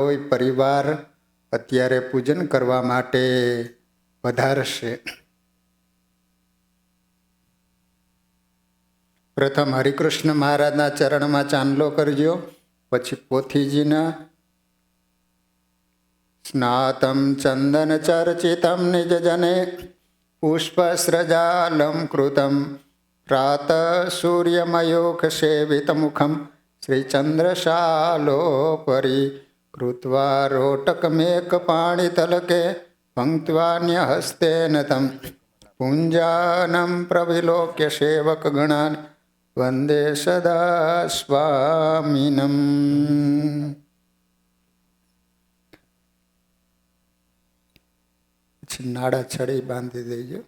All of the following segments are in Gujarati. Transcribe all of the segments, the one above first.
કોઈ પરિવાર અત્યારે પૂજન કરવા માટે વધારશે. પ્રથમ હરિકૃષ્ણ મહારાજના ચરણમાં ચાંદલો કરજો, પછી પોથીજીના. સ્નાતમ ચંદન ચર્ચિતમ નિજ જને પુષ્પસ્રજાલમ કૃતમ પ્રાત સૂર્યમયોખ સેવિત મુખમ શ્રીચંદ્રશાલોપરી કૃત્વા રોટકમેક પાણીતલકે પંક્ત્વાન્ય હસ્તેન તમ પુંજાનમ પ્રવિલોક્ય સેવક ગણાન વંદે સદા સ્વામિનમ. નાડા છડી બાંધી દેજો.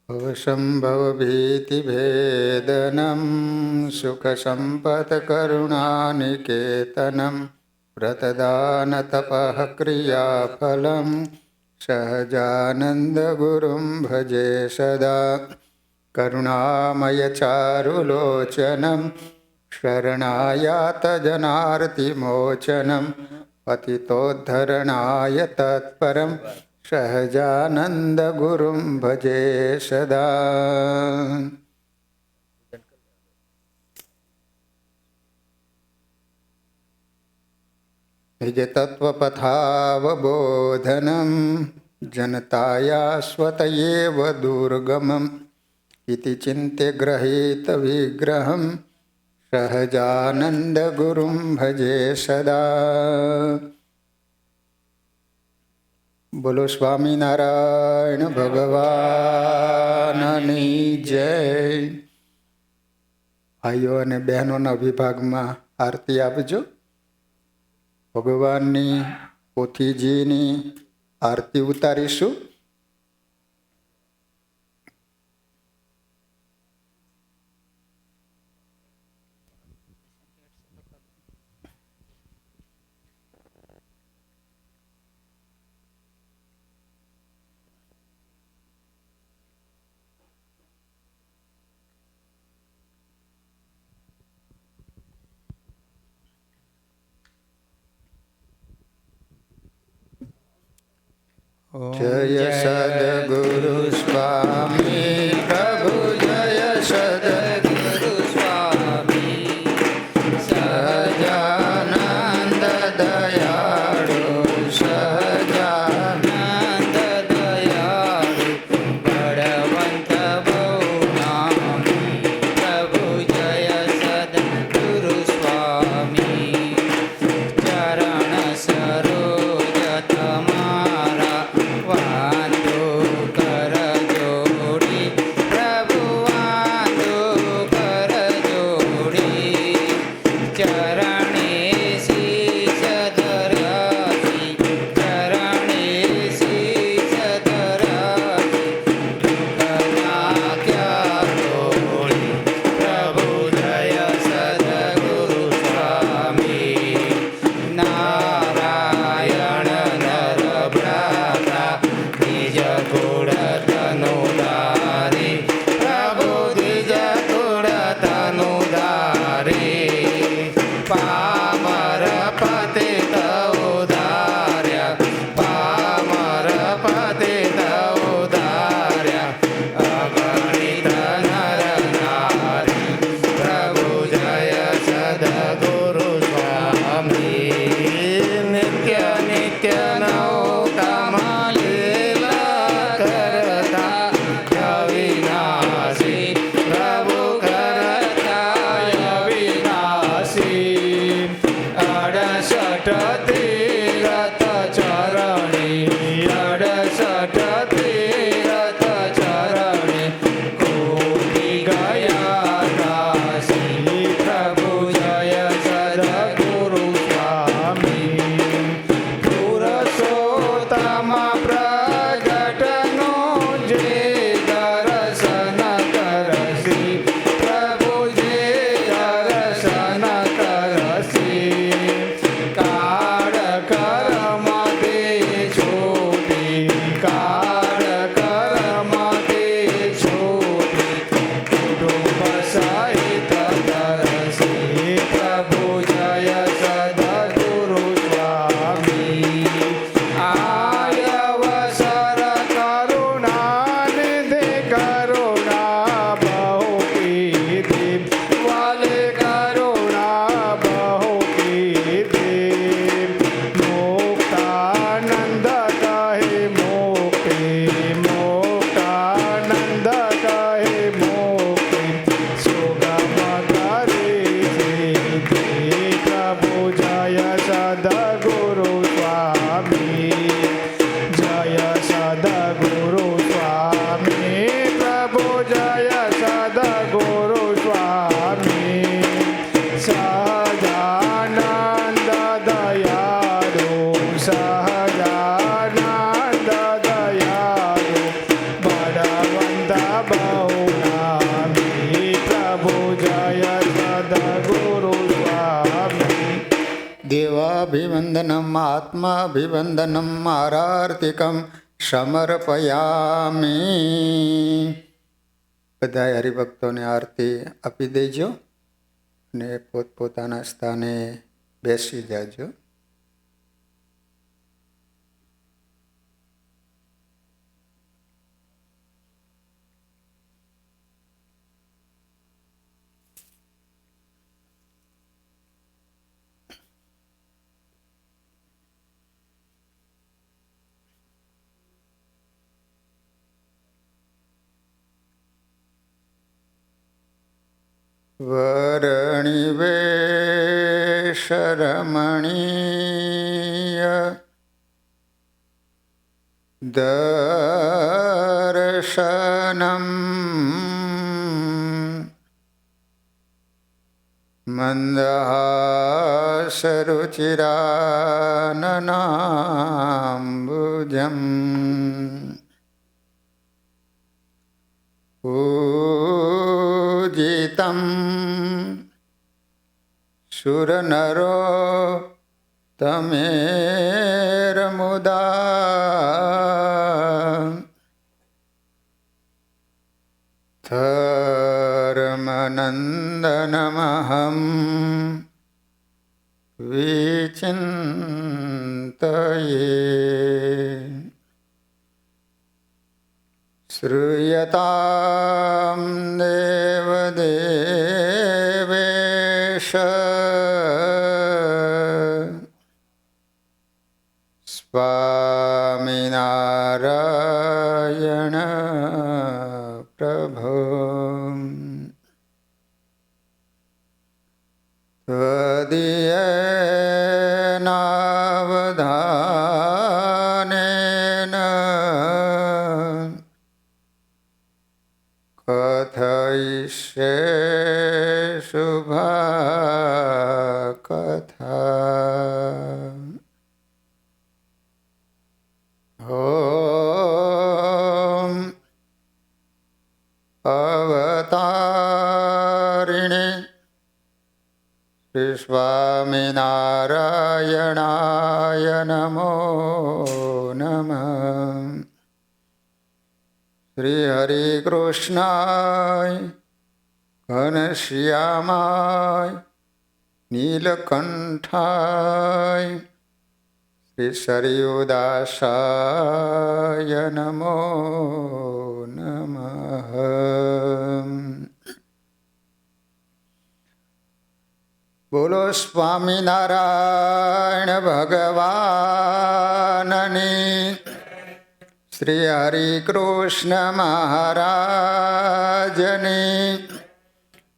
ભવસંભવ ભીતિ ભેદનમ સુખ સંપત કરુણાનિકેતનમ વ્રતદાન તપઃ ક્રિયાફલમ સહજાનંદ ગુરુમ ભજે સદા. કરુણામય ચારુલોચનમ શરણાયાત જનાર્તિમોચનમ પતિતોદ્ધરણાય તત્પરમ સહજાનંદ ગુરુમ ભજે સદા. નિજ તત્વપથાવબોધનમ જનતાયા સ્વતયેવ દુર્ગમમ ઇતિ ચિંત્ય ગ્રહીત વિગ્રહમ સહજાનંદ ગુરુમ ભજે સદા. બોલો સ્વામિનારાયણ ભગવાનની જય. ભાઈઓ અને બહેનોના વિભાગમાં આરતી આપજો. ભગવાનની પોથીજીની આરતી ઉતારીશું. જય સદગુરુ સ્વામી પ્રભુ જય સદગુરુ સ્વામી સહજાનંદ દયાળુ સહજાનંદ દયાળુ બળવંત બહુ નામી પ્રભુ જય સદગુરુ સ્વામી ચરણ સરોજ તમારા વાંધો કર જોડી પ્રભુ વાંધો કર જોડી ચરણે શીશ ધરાવી ચરણે શીશ ધરાવી નાખ્યા તોડી પ્રભુ જય સદગુરુ સ્વામી નારાયણ નર ભ્રાતા નિજ કુળ તનુધારી પ્રભુ નિજ કુળ તનુધારી પામર પતિત ઉધાર્યા પામર પતિત ઉધાર્યા અગણિત નર નારી પ્રભુ જય સદગુરુ સ્વામી નિત્ય નિત્ય નૌકામાં લીલા કરતા અવિનાશી પ્રભુ કરતા અવિનાશી 68 તીરથ ચરણી 68 તીરથ ચરણી કોટી ગયા દાસી પ્રભુ જય સદગુરુ સ્વામી પુરુષોત્તમ પ્રગટનો જે દર્શન કરસી પ્રભુ જે દર્શન કરસી કા સદગુરુ સ્વામી, જય સદગુરુ સ્વામી, પ્રભુ જય સદગુરુ સ્વામી, સહજાનંદ દયાળુ, સહજાનંદ દયાળુ, બળવંત બહુ નામી, પ્રભુ જય સદગુરુ સ્વામી. દેવાભિવંદનમ આત્માભિવંદનમ આરાર્તિકમ સમર્પયામી. બધા હરિભક્તોને આરતી આપી દેજો અને પોતપોતાના સ્થાને બેસી જાજો. વરણિવેશરમણીય દર્શનમ મંદહાસરુચિરાનનાંબુજમ પૂજિતમ સુરનરો તમેરમુદા ધર્મનંદનમહં વિચિંતયે. શ્રૂયતામ દેવદેવેશ સ્વામિનારાયણ પ્રભો. ત્વદીયેનાવધાનેન કથયિષ્યે શુભા કથા. ઓમ અવતારિણે શ્રી સ્વામિનારાયણાય નમો નમઃ. શ્રી હરિ કૃષ્ણાય ઘનશ્યામાય નીલકંઠાય શ્રી સરયુદાસાય નમો નમઃ. બોલો સ્વામિનારાયણ ભગવાનની, શ્રી હરિ કૃષ્ણ મહારાજની,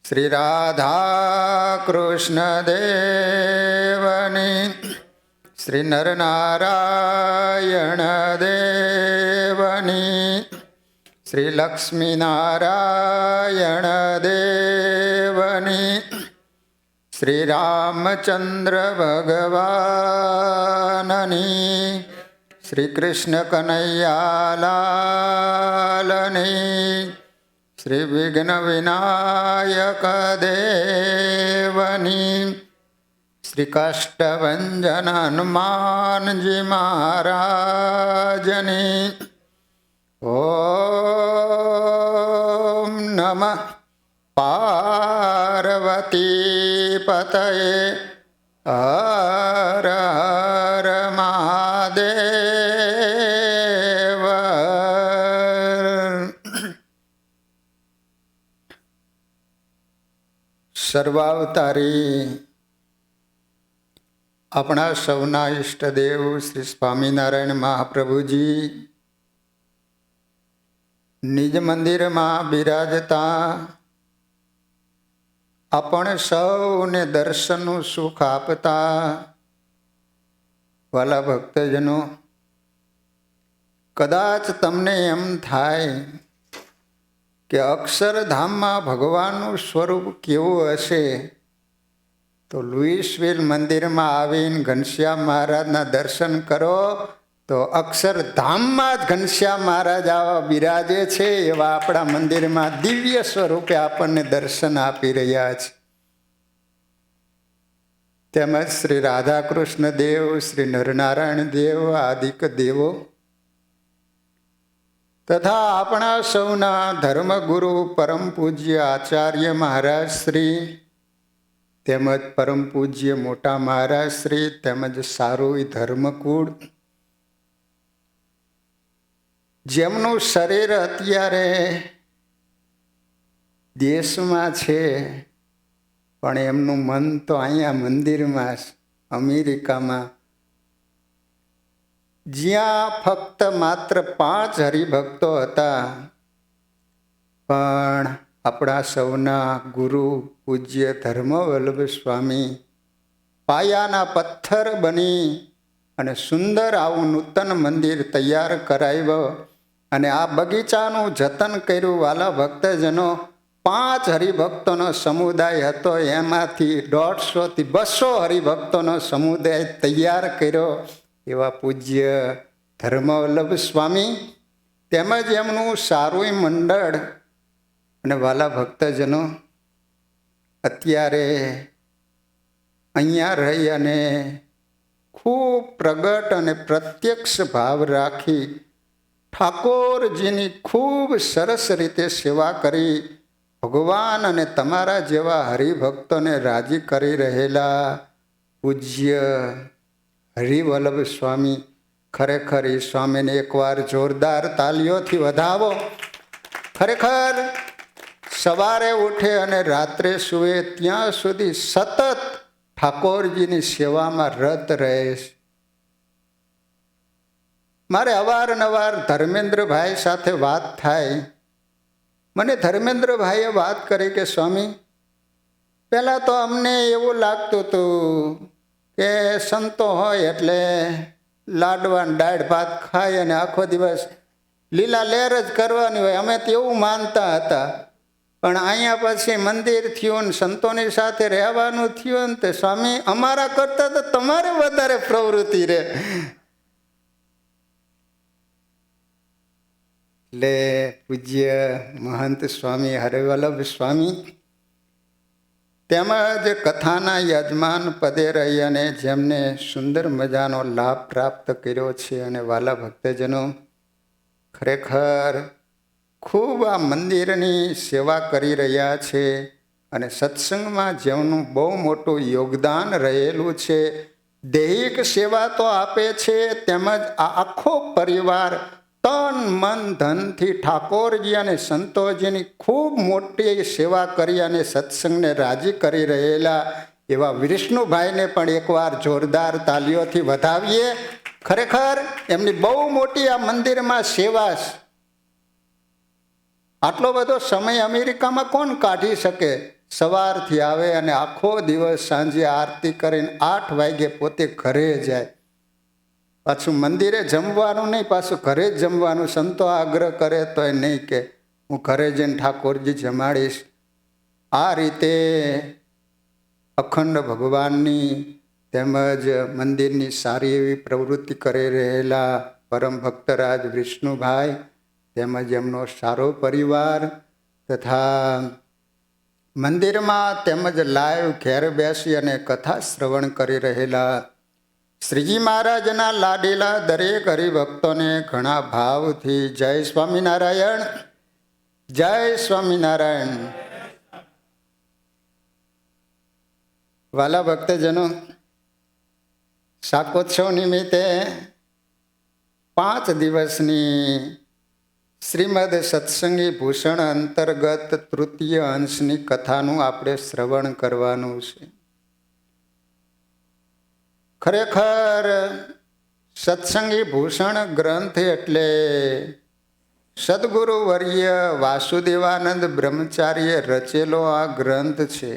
શ્રી રાધા કૃષ્ણ દેવની, શ્રી નરનારાયણ દેવની, શ્રી લક્ષ્મીનારાયણ દેવની, શ્રી રામચંદ્ર ભગવાનની, શ્રી કૃષ્ણ કનૈયાલાલની, શ્રી વિઘ્ન વિનાયક દેવની, શ્રી કાષ્ટભંજન હનુમાનજી મહારાજની. ઓમ નમઃ પાર્વતી પતયે હર હર મહાદેવ. સર્વાવતારી આપણા સૌના ઈષ્ટદેવ શ્રી સ્વામિનારાયણ મહાપ્રભુજી નિજ મંદિરમાં બિરાજતા આપણે સૌને દર્શનનું સુખ આપતા વાલા ભક્તજનો, કદાચ તમને એમ થાય કે અક્ષરધામમાં ભગવાનનું સ્વરૂપ કેવું હશે, તો લુઈસવિલ મંદિરમાં આવીને ઘનશ્યામ મહારાજના દર્શન કરો તો અક્ષરધામમાં જ ઘનશ્યામ મહારાજ આવા બિરાજે છે એવા આપણા મંદિરમાં દિવ્ય સ્વરૂપે આપણને દર્શન આપી રહ્યા છે. તેમજ શ્રી રાધાકૃષ્ણ દેવ, શ્રી નરનારાયણ દેવ, આદિક દેવો તથા આપણા સૌના ધર્મગુરુ પરમ પૂજ્ય આચાર્ય મહારાજ શ્રી, તેમજ પરમ પૂજ્ય મોટા મહારાજ શ્રી, તેમજ સારું ધર્મકુળ, જેમનું શરીર અત્યારે દેશમાં છે પણ એમનું મન તો અહીંયા મંદિરમાં, અમેરિકામાં, જ્યાં ફક્ત માત્ર 5 હરિભક્તો હતા, પણ આપણા સૌના ગુરુ પૂજ્ય ધર્મવલ્લભ સ્વામી પાયાના પથ્થર બની અને સુંદર આવું નૂતન મંદિર તૈયાર કરાવ્યો અને આ બગીચાનું જતન કર્યું. વાલા ભક્તજનો, 5 હરિભક્તોનો સમુદાય હતો, એમાંથી 150 થી 200 હરિભક્તોનો સમુદાય તૈયાર કર્યો એવા પૂજ્ય ધર્મવલ્લભ સ્વામી, તેમજ એમનું સારું મંડળ. અને વાલા ભક્તજનો, અત્યારે અહીંયા રહી અને ખૂબ પ્રગટ અને પ્રત્યક્ષ ભાવ રાખી ઠાકોરજીની ખૂબ સરસ રીતે સેવા કરી ભગવાન અને તમારા જેવા હરિભક્તોને રાજી કરી રહેલા પૂજ્ય હરિવલ્લભ સ્વામી, ખરેખર એ સ્વામીને એકવાર જોરદાર તાલીઓથી વધાવો. ખરેખર સવારે ઉઠે અને રાત્રે સૂવે ત્યાં સુધી સતત ઠાકોરજીની સેવામાં રત રહે છે. મારે અવારનવાર ધર્મેન્દ્રભાઈ સાથે વાત થાય. મને ધર્મેન્દ્રભાઈએ વાત કરી કે સ્વામી, પહેલાં તો અમને એવું લાગતું હતું કે સંતો હોય એટલે લાડવા દાળ ભાત ખાય અને આખો દિવસ લીલા લહેર જ કરવાની હોય, અમે તો એવું માનતા હતા. પણ અહીંયા પછી મંદિર થયું ને સંતોની સાથે રહેવાનું થયું ને તે સ્વામી અમારા કરતાં તો તમારે વધારે પ્રવૃત્તિ રહે. એટલે પૂજ્ય મહંત સ્વામી હરિવલ્લભ સ્વામી તેમજ કથાના યજમાન પદે રહી અને જેમને સુંદર મજાનો લાભ પ્રાપ્ત કર્યો છે. અને વાલા ભક્તજનો, ખરેખર ખૂબ આ મંદિરની સેવા કરી રહ્યા છે અને સત્સંગમાં જેમનું બહુ મોટું યોગદાન રહેલું છે. દૈહિક સેવા તો આપે છે, તેમજ આ આખો પરિવાર તન મન ધનથી ઠાકોરજી અને સંતોજીની ખૂબ મોટી સેવા કરી અને સત્સંગને રાજી કરી રહેલા એવા વિષ્ણુભાઈને પણ એકવાર જોરદાર તાલીઓથી વધાવીએ. ખરેખર એમની બહુ મોટી આ મંદિરમાં સેવા છે. આટલો બધો સમય અમેરિકામાં કોણ કાઢી શકે? સવારથી આવે અને આખો દિવસ સાંજે આરતી કરીને 8 વાગે પોતે ઘરે જાય. પાછું મંદિરે જમવાનું નહીં, પાછું ઘરે જ જમવાનું. સંતો આગ્રહ કરે તો એ નહીં કે હું ઘરે જઈને ઠાકોરજી જમાડીશ. આ રીતે અખંડ ભગવાનની તેમજ મંદિરની સારી એવી પ્રવૃત્તિ કરી રહેલા પરમ ભક્તરાજ વિષ્ણુભાઈ તેમજ એમનો સારો પરિવાર તથા મંદિરમાં તેમજ લાઈવ ઘેર બેસી અને કથા શ્રવણ કરી રહેલા શ્રીજી મહારાજના લાડીલા દરેક હરિભક્તોને ઘણા ભાવથી જય સ્વામિનારાયણ, જય સ્વામિનારાયણ. વાલા ભક્તજનો, શાકોત્સવ નિમિત્તે 5 દિવસની શ્રીમદ સત્સંગી ભૂષણ અંતર્ગત તૃતીય અંશની કથાનું આપણે શ્રવણ કરવાનું છે. ખરેખર સત્સંગી ભૂષણ ગ્રંથ એટલે સદગુરુ વર્ય વાસુદેવાનંદ બ્રહ્મચારીએ રચેલો આ ગ્રંથ છે.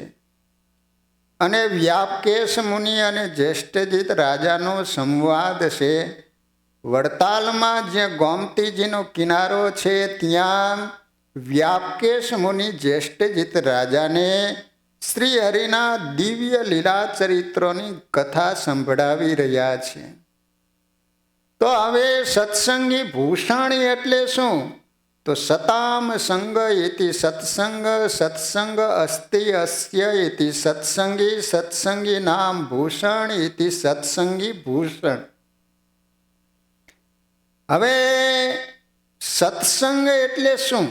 અને વ્યાપકેશ મુનિ અને જ્યેષ્ઠજીત રાજાનો સંવાદ છે. વડતાલમાં જ્યાં ગોમતીજીનો કિનારો છે ત્યાં વ્યાપકેશ મુનિ જ્યેષ્ઠજીત રાજાને શ્રી હરિના દિવ્ય લીલા ચરિત્રોની કથા સંભળાવી રહ્યા છે. તો હવે સત્સંગી ભૂષણ એટલે શું? તો સતામ સંગ ઇતિ સત્સંગ, સત્સંગ અસ્તિ અસ્ય ઇતિ સત્સંગી, સત્સંગી નામ ભૂષણ ઇતિ સત્સંગી ભૂષણ. હવે સત્સંગ એટલે શું?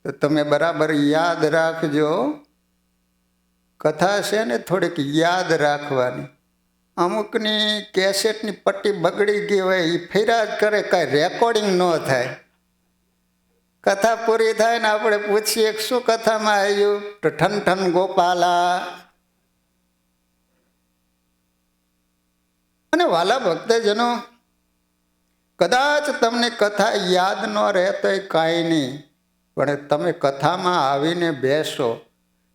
તો તમે બરાબર યાદ રાખજો. કથા છે ને થોડીક યાદ રાખવાની. અમુકની કેસેટની પટ્ટી બગડી ગઈ હોય એ ફેરા જ કરે, કાંઈ રેકોર્ડિંગ ન થાય. કથા પૂરી થાય ને આપણે પૂછીએ શું કથામાં આવ્યું, તો ઠન ઠન ગોપાલા. અને વાલા ભક્તજનો, કદાચ તમને કથા યાદ ન રહે તો કાંઈ નહીં, પણ તમે કથામાં આવીને બેસો.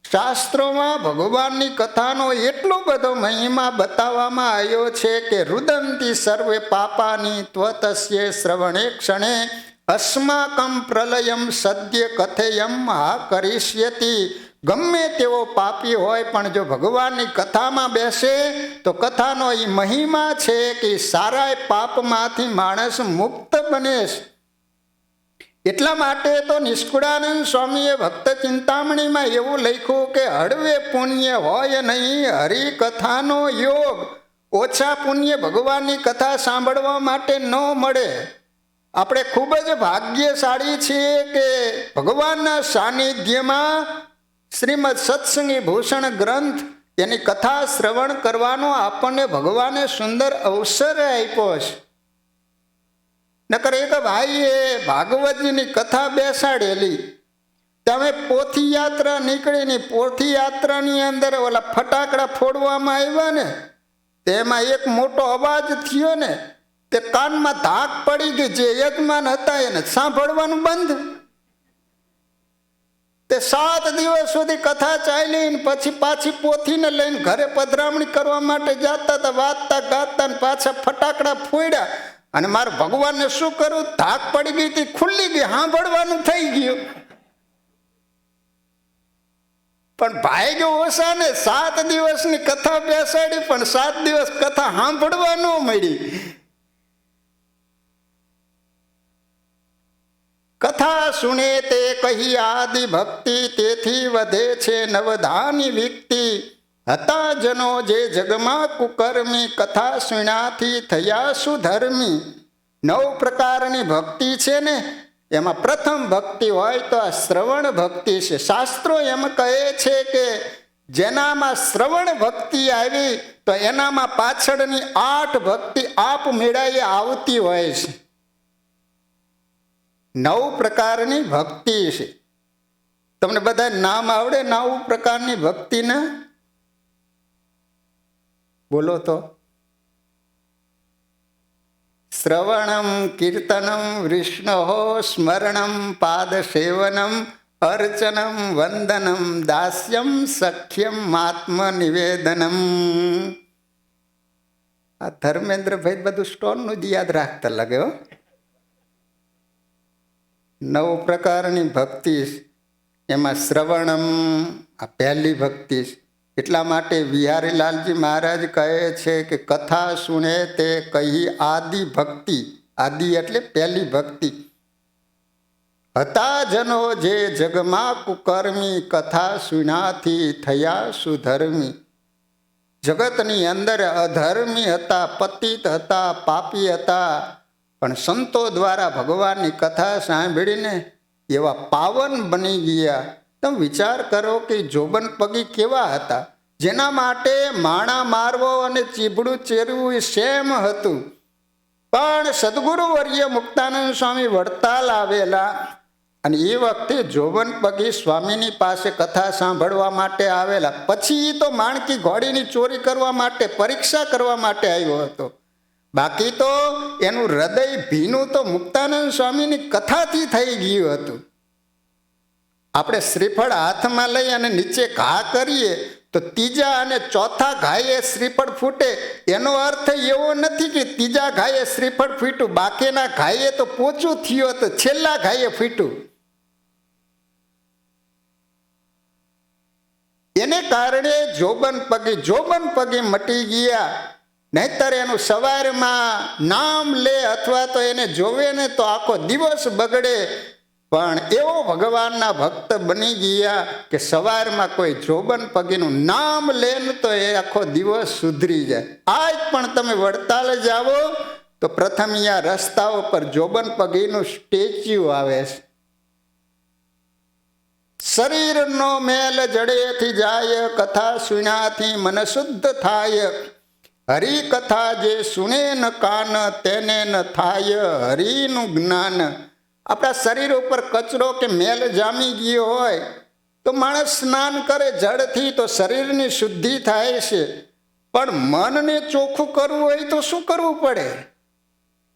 શાસ્ત્રોમાં ભગવાનની કથાનો એટલો બધો મહિમા બતાવવામાં આવ્યો છે કે રુદંતી સર્વે પાપાની ત્વતસ્ય શ્રવણે ક્ષણે અસ્માકમ પ્રલયમ સદ્ય કથેયમ હા કરીષ્યતિ. ગમે તેવો પાપી હોય પણ જો ભગવાનની કથામાં બેસે તો કથાનો એ મહિમા છે કે સારા પાપમાંથી માણસ મુક્ત બને છે. એટલા માટે તો નિષ્કુળાનંદ સ્વામીએ ભક્ત ચિંતામણીમાં એવું લખ્યું કે હળવે પુણ્ય હોય નહીં હરિકથાનો યોગ. ઓછા પુણ્ય ભગવાનની કથા સાંભળવા માટે ન મળે. આપણે ખૂબ જ ભાગ્યશાળી છીએ કે ભગવાનના સાનિધ્યમાં શ્રીમદ સત્સંગી ભૂષણ ગ્રંથ એની કથા શ્રવણ કરવાનો આપણને ભગવાને સુંદર અવસર આપ્યો છે. નકર એક ભાઈએ ભાગવતજીની કથા બેસાડેલી, તમે પોથી યાત્રા નીકળીને પોથી યાત્રાની અંદર ઓલા ફટાકડા ફોડવામાં આવ્યા ને, તેમાં એક મોટો અવાજ થયો ને, તે કાનમાં ધાક પડી ગઈ. જે યજમાન હતા એને સાંભળવાનું બંધ. તે 7 દિવસ સુધી કથા ચાલી, પછી પાછી પોથીને લઈને ઘરે પધરામણી કરવા માટે જતા હતા, વાંચતા ગાતા ને પાછા ફટાકડા ફોડ્યા. અને મારે ભગવાનને શું કરું, ધાક પડી ગઈ હતી, ખુલ્લી ગઈ, સાંભળવાનું થઈ ગયું. પણ ભાગ્ય ઓછા ને 7 દિવસની કથા બેસાડી, પણ 7 દિવસ કથા સાંભળવા ન મળી. કથા સુણે તે કહી આદિ ભક્તિ, તેથી વધે છે નવધાની વિકતિ. હતા જનો જે જગમાં કુકર્મી, કથા સુણ્યાથી થયા સુધર્મી. 9 પ્રકારની ભક્તિ છે ને, એમાં પ્રથમ ભક્તિ હોય તો આ શ્રવણ ભક્તિ છે. શાસ્ત્રો એમ કહે છે કે જેનામાં શ્રવણ ભક્તિ આવી તો એનામાં પાછળની 8 ભક્તિ આપ મેળાએ આવતી હોય છે. 9 પ્રકારની ભક્તિ છે. તમને બધા નામ આવડે 9 પ્રકારની ભક્તિના? બોલો તો. શ્રવણમ કીર્તનમ વિષ્ણો સ્મરણમ પાદ સેવનમ અર્ચનમ વંદનમ દાસ્યમ સખ્યમ આત્મ નિવેદનમ. આ ધર્મેન્દ્રભાઈ બધું સ્ટોનનું જ યાદ રાખતા લાગે હો. 9 પ્રકારની ભક્તિ, એમાં શ્રવણમ આ પહેલી ભક્તિ. એટલા માટે વિહારીલાલજી મહારાજ કહે છે કે કથા સુણે તે કહી આદિ ભક્તિ. આદિ એટલે પહેલી ભક્તિ. હતા જનો જે જગમાં કુકર્મી, કથા સુણાથી થયા સુધર્મી. જગતની અંદર અધર્મી હતા, પતિત હતા, પાપી હતા, પણ સંતો દ્વારા ભગવાનની કથા સાંભળીને એવા પાવન બની ગયા. તમે વિચાર કરો કે જોબન પગી કેવા હતા, જેના માટે માણા મારવો અને ચીબડું ચેરવું એ સેમ હતું. પણ સદગુરુ વર્ય મુક્તાનંદ સ્વામી વડતાલ આવેલા અને એ વખતે જોબન પગી સ્વામીની પાસે કથા સાંભળવા માટે આવેલા. પછી તો માણકી ઘોડીની ચોરી કરવા માટે, પરીક્ષા કરવા માટે આવ્યો હતો. બાકી તો એનું હૃદય ભીનું તો મુક્તાનંદ સ્વામીની કથાથી થઈ ગયું હતું. આપણે શ્રીફળ હાથમાં લઈ અને નીચે ઘા કરીએ તો ત્રીજા અને ચોથા ઘાએ શ્રીફળ ફૂટે, એનો અર્થ એવો નથી કે ત્રીજા ઘાએ શ્રીફળ ફૂટ્યું, બાકીના ઘાએ તો પોચું થયું તો છેલ્લા ઘાએ ફૂટ્યું. એને કારણે જોબન પગી મટી ગયા. નહીતર એનું સવારમાં નામ લે અથવા તો એને જોવે ને તો આખો દિવસ બગડે. પણ એવો ભગવાનના ભક્ત બની ગયા કે સવારમાં કોઈ જોબન પગીનું નામ લે ને તો એ આખો દિવસ સુધરી જાય. આજ પણ તમે વડતાલ જાઓ તો પ્રથમ અહીંયા રસ્તાઓ પર જોબન પગીનું સ્ટેચ્યુ આવે છે. શરીરનો મેલ જડેથી જાય, કથા સુણ્યાથી મન શુદ્ધ થાય. હરિ કથા જે સુણે ન કાન, તેને ન થાય હરિનું જ્ઞાન. આપણા શરીર ઉપર કચરો કે મેલ જામી ગયો હોય તો માણસ સ્નાન કરે જળથી તો શરીરની શુદ્ધિ થાય છે. પણ મનને ચોખ્ખું કરવું હોય તો શું કરવું પડે?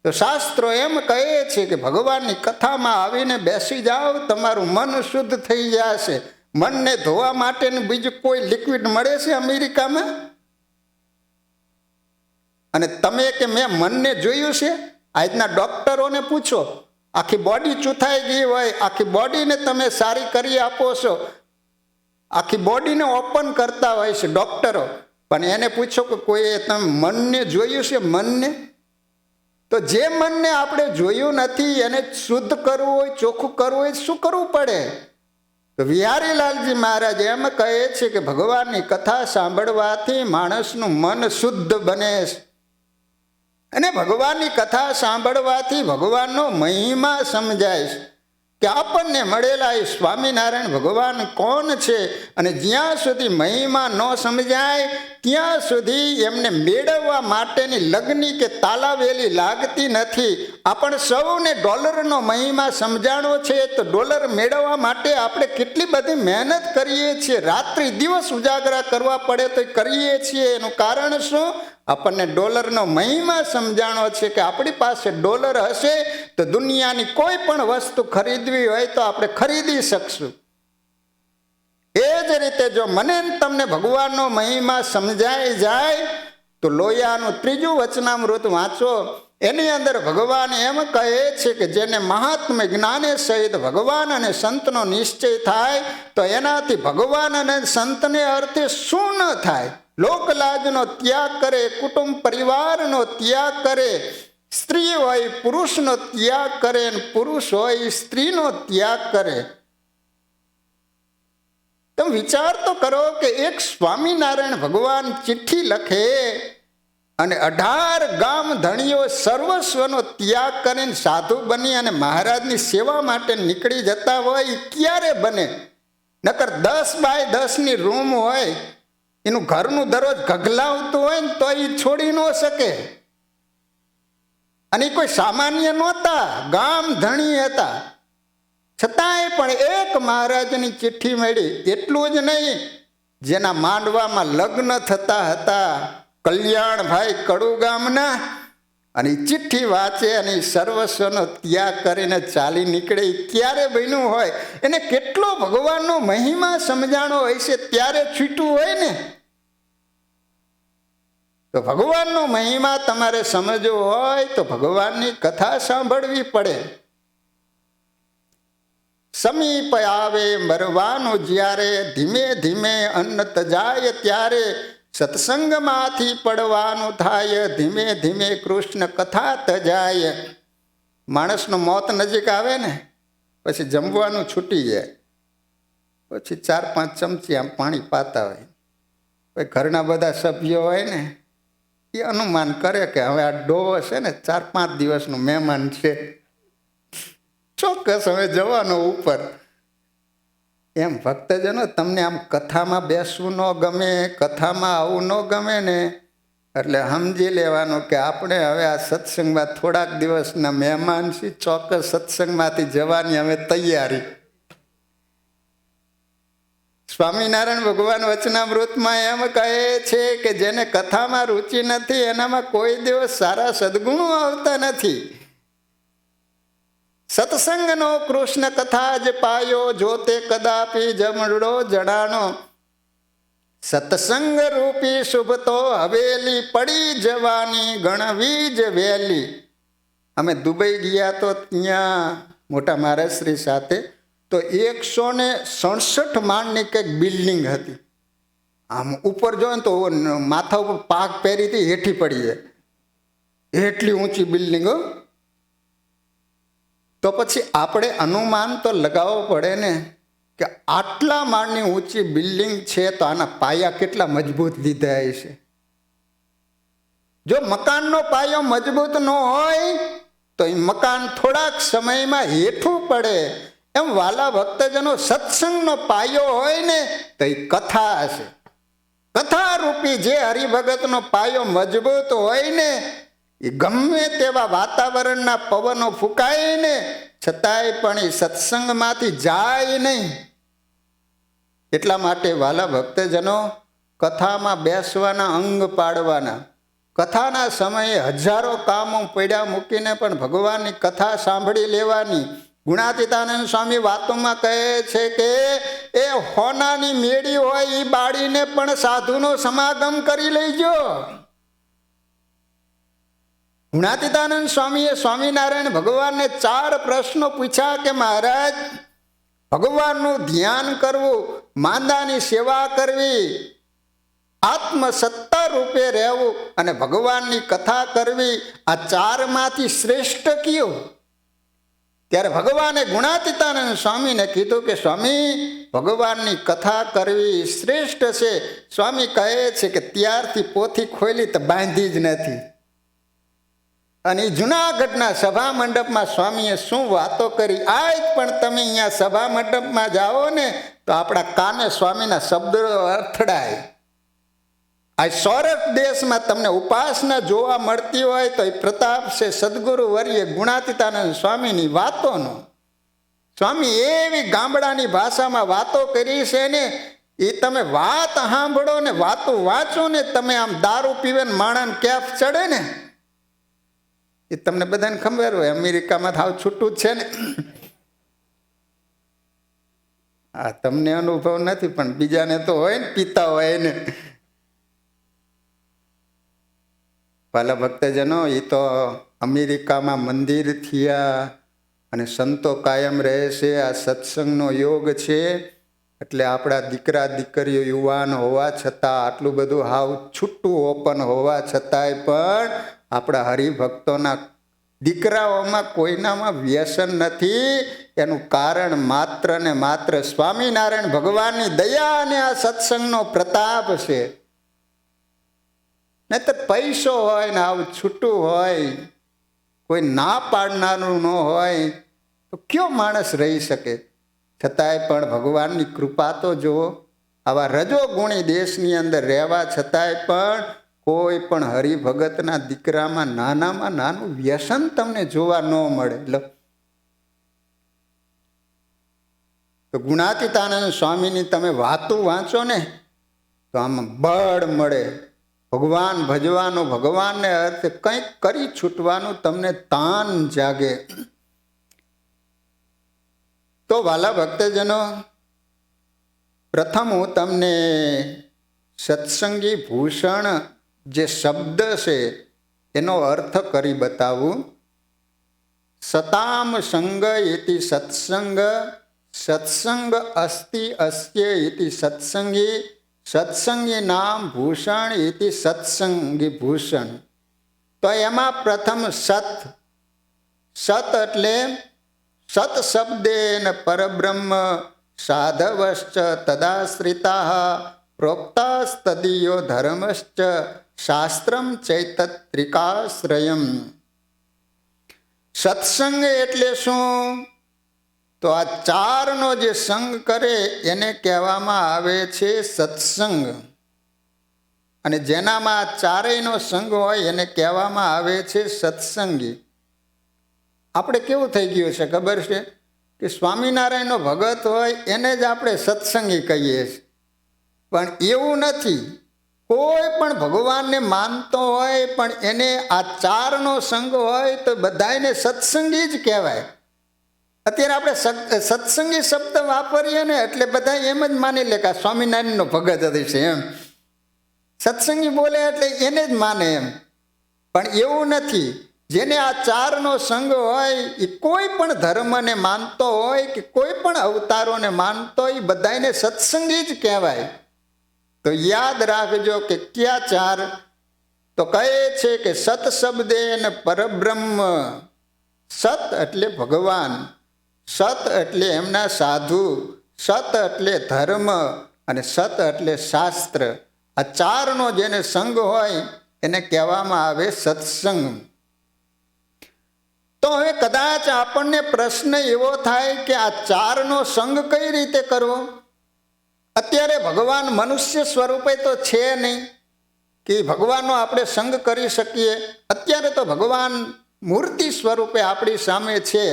તો શાસ્ત્રો એમ કહે છે કે ભગવાનની કથામાં આવીને બેસી જાઓ, તમારું મન શુદ્ધ થઈ જશે. મનને ધોવા માટેનું બીજું કોઈ લિક્વિડ મળે છે અમેરિકામાં? અને તમે કે મેં મનને જોયું છે? આજના ડોક્ટરોને પૂછો, આખી બોડી ચૂથાઈ ગઈ હોય, આખી બોડીને તમે સારી કરી આપો છો, આખી બોડીને ઓપન કરતા હોય છે ડોક્ટરો, પણ એને પૂછો કે કોઈએ તમે મનને જોયું છે? મનને તો જે મનને આપણે જોયું નથી એને શુદ્ધ કરવું હોય, ચોખ્ખું કરવું હોય, શું કરવું પડે? તો વિહારીલાલજી મહારાજ એમ કહે છે કે ભગવાનની કથા સાંભળવાથી માણસનું મન શુદ્ધ બને છે. અને ભગવાનની કથા સાંભળવાથી ભગવાનનો મહિમા સમજાય છે કે આપણને મળેલા એ સ્વામિનારાયણ ભગવાન કોણ છે. અને જ્યાં સુધી મહિમા ન સમજાય ત્યાં સુધી એમને મેળવવા માટેની લગ્ની કે તાલાવેલી લાગતી નથી. આપણે સૌને ડોલરનો મહિમા સમજાણો છે તો ડોલર મેળવવા માટે આપણે કેટલી બધી મહેનત કરીએ છીએ, રાત્રિ દિવસ ઉજાગરા કરવા પડે તો કરીએ છીએ. એનું કારણ શું? આપણને ડોલરનો મહિમા સમજાણો છે કે આપણી પાસે ડોલર હશે તો દુનિયાની કોઈ પણ વસ્તુ ખરીદવી હોય તો આપણે ખરીદી શકશું. એ જ રીતે જો મને તમને ભગવાનનો મહિમા સમજાઈ જાય તો લોયાનું 3જું વચનામૃત વાંચો. એની અંદર ભગવાન એમ કહે છે કે જેને મહાત્મ્ય જ્ઞાને સહિત ભગવાન અને સંતનો નિશ્ચય થાય તો એનાથી ભગવાન અને સંતને અર્થે શું ન થાય? લોકલાજનો ત્યાગ કરે, કુટુંબ પરિવારનો ત્યાગ કરે, સ્ત્રી હોય પુરુષનો ત્યાગ કરે, પુરુષ હોય સ્ત્રીનો ત્યાગ કરે. તમે વિચાર તો કરો કે એક સ્વામિનારાયણ ભગવાન ચિઠ્ઠી લખે અને 18 ગામ ધણીઓ સર્વસ્વનો ત્યાગ કરીને સાધુ બની અને મહારાજની સેવા માટે નીકળી જતા હોય, એ ક્યારે બને? નકર 10 બાય 10ની રૂમ હોય, એનું ઘરનું દરરોજ ગગલાવતું હોય ને તો એ છોડી ન શકે. અને કોઈ સામાન્ય નહોતા, ગામ ધણી હતા. છતાંય પણ એક મહારાજની ચિઠ્ઠી મળી. એટલું જ નહીં, જેના માંડવામાં લગ્ન થતા હતા કલ્યાણભાઈ કડુ ગામના, અને ચિઠ્ઠી વાંચે અને સર્વસ્વનો ત્યાગ કરીને ચાલી નીકળે. ક્યારે બન્યું હોય? એને કેટલો ભગવાનનો મહિમા સમજાણો હોય છે ત્યારે છૂટ્યું હોય ને. તો ભગવાનનો મહિમા તમારે સમજવો હોય તો ભગવાનની કથા સાંભળવી પડે. સમીપ આવે મરવાનું જ્યારે, ધીમે ધીમે અન્નત જાય ત્યારે, સત્સંગમાંથી પડવાનું થાય, ધીમે ધીમે કૃષ્ણ કથા તજાય. માણસનું મોત નજીક આવે ને પછી જમવાનું છૂટી જાય, પછી 4-5 ચમચી આમ પાણી પાતા હોય. પછી ઘરના બધા સભ્યો હોય ને એ અનુમાન કરે કે હવે આ ડોવો છે ને 4-5 દિવસનું મહેમાન છે, ચોક્કસ હવે જવાનો ઉપર. એમ ભક્તજનો, તમને આમ કથામાં બેસવું ન ગમે, કથામાં આવવું ન ગમે ને એટલે સમજી લેવાનું કે આપણે હવે આ સત્સંગમાં થોડાક દિવસના મહેમાન છીએ, ચોક્કસ સત્સંગમાંથી જવાની અમે તૈયારી. સ્વામિનારાયણ ભગવાન વચનામૃતમાં એમ કહે છે કે જેને કથામાં રુચિ નથી એનામાં કોઈ દિવસ સારા સદગુણો આવતા નથી. સત્સંગનો કૃષ્ણ કથા જ પાયો, જોતે કદાપી જમડો જણાનો. સત્સંગ રૂપી શુભ તો હવેલી, પડી જવાની ગણવી જ વહેલી. અમે દુબઈ ગયા તો ત્યાં મોટા મહારાજશ્રી સાથે, તો 167 માળની કંઈક બિલ્ડિંગ હતી. આમ ઉપર જો ને તો માથા ઉપર પાક પહેરી હતી, હેઠી પડી જાય એટલી ઊંચી બિલ્ડિંગો. તો પછી આપણે અનુમાન તો લગાવવો પડે ને કે આટલા માળની ઊંચી બિલ્ડિંગ છે તો આના પાયા કેટલા મજબૂત દીધા હશે. જો મકાનનો પાયો મજબૂત ન હોય તો એ મકાન થોડાક સમયમાં હેઠું પડે. એમ વાલા ભક્તજનો, સત્સંગનો પાયો હોય ને તો એ કથા હશે. કથા રૂપી જે હરિભગતનો પાયો મજબૂત હોય ને, એ ગમે તેવા વાતાવરણના પવનો ફૂંકાય ને છતાંય પણ એ સત્સંગમાંથી જાય નહીં. એટલા માટે વાલા ભક્તજનો, કથામાં બેસવાના, અંગ પાડવાના. કથાના સમયે હજારો કામો પડ્યા મૂકીને પણ ભગવાનની કથા સાંભળી લેવાની. ગુણાતીતાનંદ સ્વામી વાતોમાં કહે છે કે એ હોનાની મેળી હોય એ બાળીને પણ સાધુનો સમાગમ કરી લેજો. ગુણાતીતાનંદ સ્વામીએ સ્વામિનારાયણ ભગવાનને 4 પ્રશ્નો પૂછ્યા કે મહારાજ, ભગવાનનું ધ્યાન કરવું, માંદાની સેવા કરવી, આત્મસત્તા રૂપે રહેવું અને ભગવાનની કથા કરવી, આ 4માંથી શ્રેષ્ઠ કયું? ત્યારે ભગવાને ગુણાતીતાનંદ સ્વામીને કીધું કે સ્વામી, ભગવાનની કથા કરવી શ્રેષ્ઠ છે. સ્વામી કહે છે કે ત્યારથી પોથી ખોલી તો બાંધી જ નથી. અને જુનાગઢના સભા મંડપમાં સ્વામીએ શું વાતો કરી. આજ પણ તમે અહીંયા સભા મંડપમાં જાઓ ને તો આપણા કાને સ્વામીના શબ્દો અથડાય. આ સૌરભ દેશમાં તમને ઉપાસના જોવા મળતી હોય તો એ પ્રતાપ છે સદગુરુ વર્ય ગુણાતીતાનંદ સ્વામીની વાતોનો. સ્વામી એવી ગામડાની ભાષામાં વાતો કરી છે ને, એ તમે વાત સાંભળો ને વાતો વાંચો ને, તમે આમ દારૂ પીવે ને માણસ કેફ ચડે ને, એ તમને બધાને ખબર હોય. અમેરિકામાં થાવ છૂટું જ છે ને. આ તમને અનુભવ નથી પણ બીજાને તો હોય ને, પીતા હોય ને. વાલા ભક્તજનો, એ તો અમેરિકામાં મંદિર થયા અને સંતો કાયમ રહે છે. આ સત્સંગનો યોગ છે. એટલે આપણા દીકરા દીકરીઓ યુવાન હોવા છતાં, આટલું બધું હાવ છૂટું ઓપન હોવા છતાંય પણ આપણા હરિભક્તોના દીકરાઓમાં કોઈનામાં વ્યસન નથી. એનું કારણ માત્ર ને માત્ર સ્વામિનારાયણ ભગવાનની દયા અને આ સત્સંગનો પ્રતાપ છે. નહીતર પૈસો હોય ને આવું છૂટું હોય, કોઈ ના પાડનારું ન હોય તો કયો માણસ રહી શકે? છતાંય પણ ભગવાનની કૃપા તો જુઓ. આવા રજોગુણી દેશની અંદર રહેવા છતાંય પણ કોઈ પણ હરિભગતના દીકરામાં નાનામાં નાનું વ્યસન તમને જોવા ન મળે. તો ગુણાતીતાનંદ સ્વામીની તમે વાતો વાંચો ને તો આમાં બળ મળે. ભગવાન ભજવાનું, ભગવાનને અર્થે કંઈક કરી છૂટવાનું તમને તાન જાગે. તો વાલા ભક્તજનો, પ્રથમ હું તમને સત્સંગી ભૂષણ જે શબ્દ છે એનો અર્થ કરી બતાવું. સતામ સંગ ઇતિ સત્સંગ, સત્સંગ અસ્તિ અસ્ય ઇતિ સત્સંગી, સત્સંગી નામ ભૂષણ ઇતિ સત્સંગી ભૂષણ. તો એમાં પ્રથમ સત. સત એટલે સત શબ્દેન પરબ્રહ્મ સાધવશ્ચ તદાશ્રિતા પ્રોક્તાસ્તદીયો ધર્મશ્ચ શાસ્ત્રમ ચૈતત્રિકાશ્રયમ. સત્સંગ એટલે શું? તો આ 4નો જે સંગ કરે એને કહેવામાં આવે છે સત્સંગ. અને જેનામાં આ 4યનો સંગ હોય એને કહેવામાં આવે છે સત્સંગી. આપણે કેવું થઈ ગયું છે ખબર છે કે સ્વામિનારાયણનો ભગત હોય એને જ આપણે સત્સંગી કહીએ છીએ. પણ એવું નથી. કોઈ પણ ભગવાનને માનતો હોય પણ એને આ 4નો સંગ હોય તો બધાને સત્સંગી જ કહેવાય. અત્યારે આપણે સત્સંગી શબ્દ વાપરીએ ને એટલે બધા એમ જ માની લે કે આ સ્વામિનારાયણનો ભગત હશે એમ. સત્સંગી બોલે એટલે એને જ માને એમ. પણ એવું નથી. જેને આ ચારનો સંગ હોય એ કોઈ પણ ધર્મને માનતો હોય કે કોઈ પણ અવતારોને માનતો હોય, બધાને સત્સંગી જ કહેવાય. તો યાદ રાખજો કે ક્યાં ચાર? તો કહે છે કે સત શબ્દે ને પરબ્રહ્મ. સત એટલે ભગવાન, સત એટલે એમના સાધુ, સત એટલે ધર્મ અને સત એટલે શાસ્ત્ર. આ ચારનો જેને સંગ હોય એને કહેવામાં આવે સત્સંગ. તો હવે કદાચ આપણને પ્રશ્ન એવો થાય કે આ ચારનો સંગ કઈ રીતે કરવો? અત્યારે ભગવાન મનુષ્ય સ્વરૂપે તો છે નહીં કે ભગવાનનો આપણે સંગ કરી શકીએ. અત્યારે તો ભગવાન મૂર્તિ સ્વરૂપે આપણી સામે છે.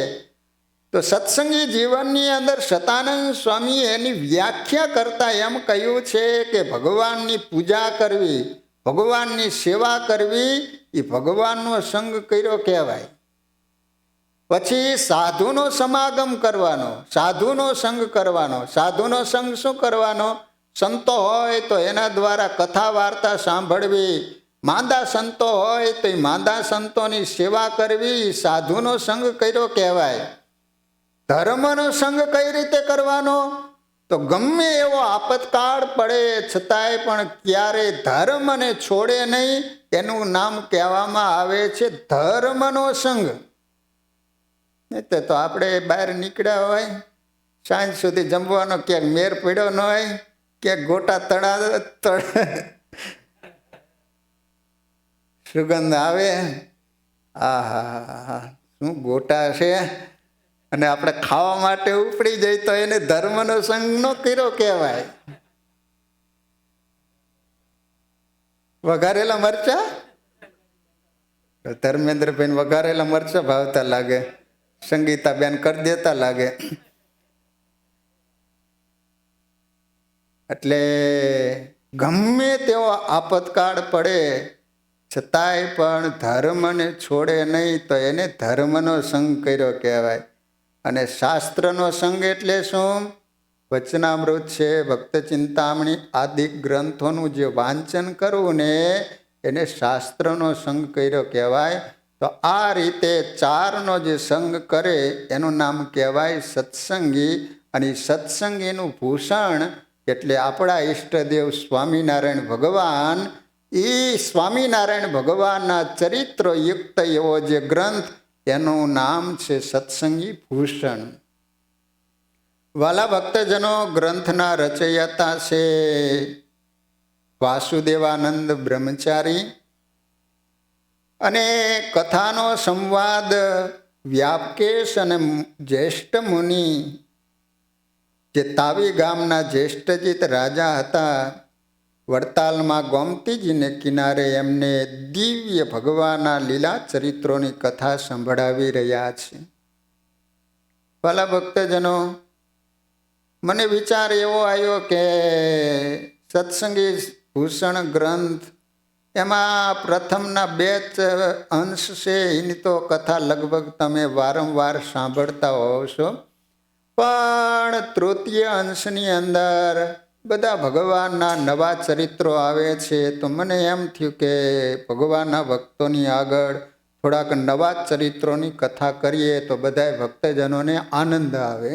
તો સત્સંગી જીવનની અંદર સતાનંદ સ્વામીએ એની વ્યાખ્યા કરતા એમ કહ્યું છે કે ભગવાનની પૂજા કરવી, ભગવાનની સેવા કરવી એ ભગવાનનો સંગ કર્યો કહેવાય. પછી સાધુનો સમાગમ કરવાનો, સાધુનો સંગ કરવાનો. સાધુનો સંગ શું કરવાનો? સંતો હોય તો એના દ્વારા કથા વાર્તા સાંભળવી, માંદા સંતો હોય તો એ માંદા સંતોની સેવા કરવી, સાધુનો સંગ કર્યો કહેવાય. ધર્મનો સંગ કઈ રીતે કરવાનો? તો ગમે એવો આપતકાળ પડે છતાંય પણ ક્યારે ધર્મને છોડે નહીં, એનું નામ કહેવામાં આવે છે ધર્મનો સંગ. તો આપણે બહાર નીકળ્યા હોય, સાંજ સુધી જમવાનો ક્યાંક મેર પડ્યો ન હોય, ક્યાંક ગોટા તળા સુગંધ આવે, આહા શું ગોટા છે, અને આપણે ખાવા માટે ઉપડી જાય તો એને ધર્મનો સંગ નો કર્યો કહેવાય. વઘારેલા મરચા, ધર્મેન્દ્રભાઈ વઘારેલા મરચા ભાવતા લાગે, સંગીતાબેન કરી દેતા લાગે. એટલે ગમે તેવો આપતકાળ પડે છતાંય પણ ધર્મને છોડે નહીં તો એને ધર્મનો સંગ કર્યો કહેવાય. અને શાસ્ત્રનો સંગ એટલે શું? વચનામૃત છે, ભક્ત ચિંતામણી આદિ ગ્રંથોનું જે વાંચન કરવું ને એને શાસ્ત્રનો સંગ કર્યો કહેવાય. તો આ રીતે ચારનો જે સંગ કરે એનું નામ કહેવાય સત્સંગી. અને સત્સંગીનું ભૂષણ એટલે આપણા ઈષ્ટદેવ સ્વામિનારાયણ ભગવાન. એ સ્વામિનારાયણ ભગવાનના ચરિત્ર યુક્ત એવો જે ગ્રંથ એનું નામ છે સત્સંગી ભૂષણ. વાલા ભક્તજનો, ગ્રંથના રચયિતા છે વાસુદેવાનંદ બ્રહ્મચારી. અને કથાનો સંવાદ વ્યાપકેશ અને જ્યેષ્ઠ મુનિ, જે તાવી ગામના જ્યેષ્ઠજીત રાજા હતા, વડતાલમાં ગોમતીજીને કિનારે એમને દિવ્ય ભગવાનના લીલા ચરિત્રોની કથા સંભળાવી રહ્યા છે. ભલા ભક્તજનો, મને વિચાર એવો આવ્યો કે સત્સંગી ભૂષણ ગ્રંથ એમાં પ્રથમના 2 અંશ છે, એની તો કથા લગભગ તમે વારંવાર સાંભળતા હોવ છો. પણ તૃતીય અંશની અંદર બધા ભગવાનના નવા ચરિત્રો આવે છે. તો મને એમ થયું કે ભગવાનના ભક્તોની આગળ થોડાક નવા ચરિત્રોની કથા કરીએ તો બધા ભક્તજનોને આનંદ આવે.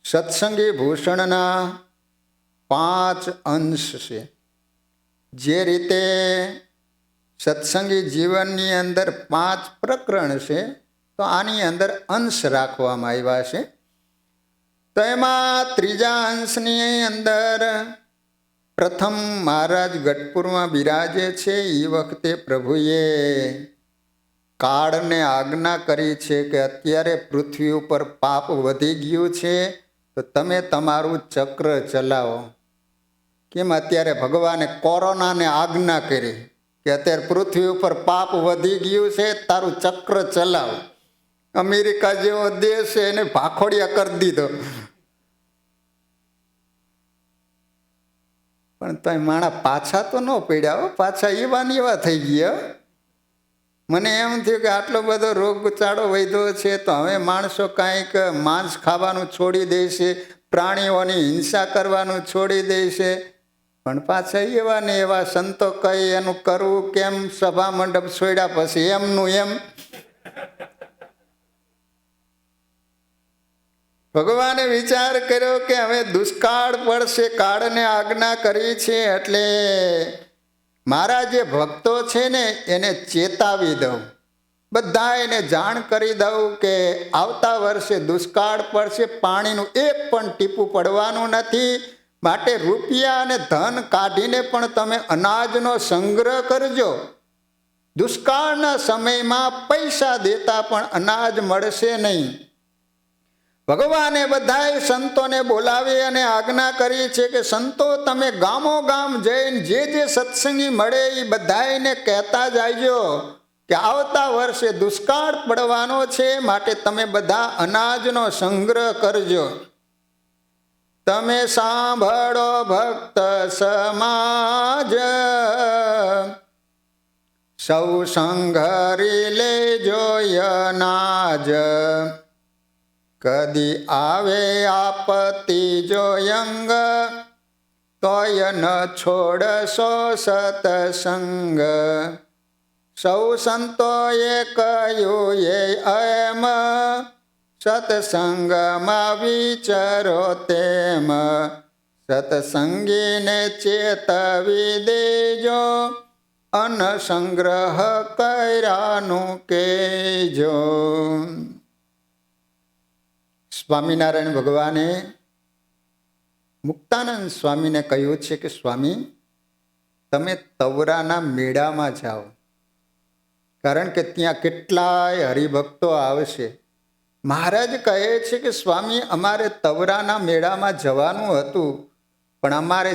સત્સંગી ભૂષણના 5 અંશ છે. જે રીતે સત્સંગી જીવનની અંદર 5 પ્રકરણ છે, તો આની અંદર અંશ રાખવામાં આવ્યા છે. તો એમાં ત્રીજા અંશની અંદર પ્રથમ મહારાજ ગઢપુરમાં બિરાજે છે. એ વખતે પ્રભુએ કાળને આજ્ઞા કરી છે કે અત્યારે પૃથ્વી ઉપર પાપ વધી ગયું છે, તો તમે તમારું ચક્ર ચલાવો. કેમ? અત્યારે ભગવાને કોરોનાને આજ્ઞા કરી કે અત્યારે પૃથ્વી ઉપર પાપ વધી ગયું છે, તારું ચક્ર ચલાવ. અમેરિકા જેવો દેશ છે એને ભાખોડિયા કરી દીધો. પણ તો માણા પાછા તો ન પડ્યા, પાછા એવા ને એવા થઈ ગયા. મને એમ થયું કે આટલો બધો રોગચાળો વધ્યો છે તો હવે માણસો કાંઈક માંસ ખાવાનું છોડી દેશે, પ્રાણીઓની હિંસા કરવાનું છોડી દેશે. પણ પાછા એવા ને એવા સંતો કહી એનું કરવું કેમ, સભા મંડપ છોડ્યા પછી એમનું એમ. ભગવાને વિચાર કર્યો કે હવે દુષ્કાળ પડશે, કાળને આજ્ઞા કરી છે એટલે મારા જે ભક્તો છે ને એને ચેતાવી દઉં, બધા એને જાણ કરી દઉં કે આવતા વર્ષે દુષ્કાળ પડશે, પાણીનું એક પણ ટીપું પડવાનું નથી. માટે રૂપિયા અને ધન કાઢીને પણ તમે અનાજનો સંગ્રહ કરજો. દુષ્કાળના સમયમાં પૈસા દેતા પણ અનાજ મળશે નહીં. ભગવાને બધાએ સંતોને બોલાવી અને આજ્ઞા કરી છે કે સંતો તમે ગામો ગામ જઈને જે સત્સંગી મળે એ બધાને કહેતા જાયજો કે આવતા વર્ષે દુષ્કાળ પડવાનો છે, માટે તમે બધા અનાજનો સંગ્રહ કરજો. તમે સાંભળો ભક્ત સમાજ, સૌ સંઘરી લેજો અનાજ. કદી આવે આપત્તિ જો યંગ, તોય ન છોડશો સતસંગ. સૌ સંતોએ કહ્યું એમ, સત્સંગમાં વિચારો તેમ. સત્સંગીને ચેતવી દેજો, અન્ન સંગ્રહ કર્યાનું કહેજો. સ્વામિનારાયણ ભગવાને મુક્તાનંદ સ્વામીને કહ્યું છે કે સ્વામી તમે તવરાના મેળામાં જાઓ, કારણ કે ત્યાં કેટલાય હરિભક્તો આવશે. મહારાજ કહે છે કે સ્વામી અમારે તવરાના મેળામાં જવાનું હતું પણ અમારે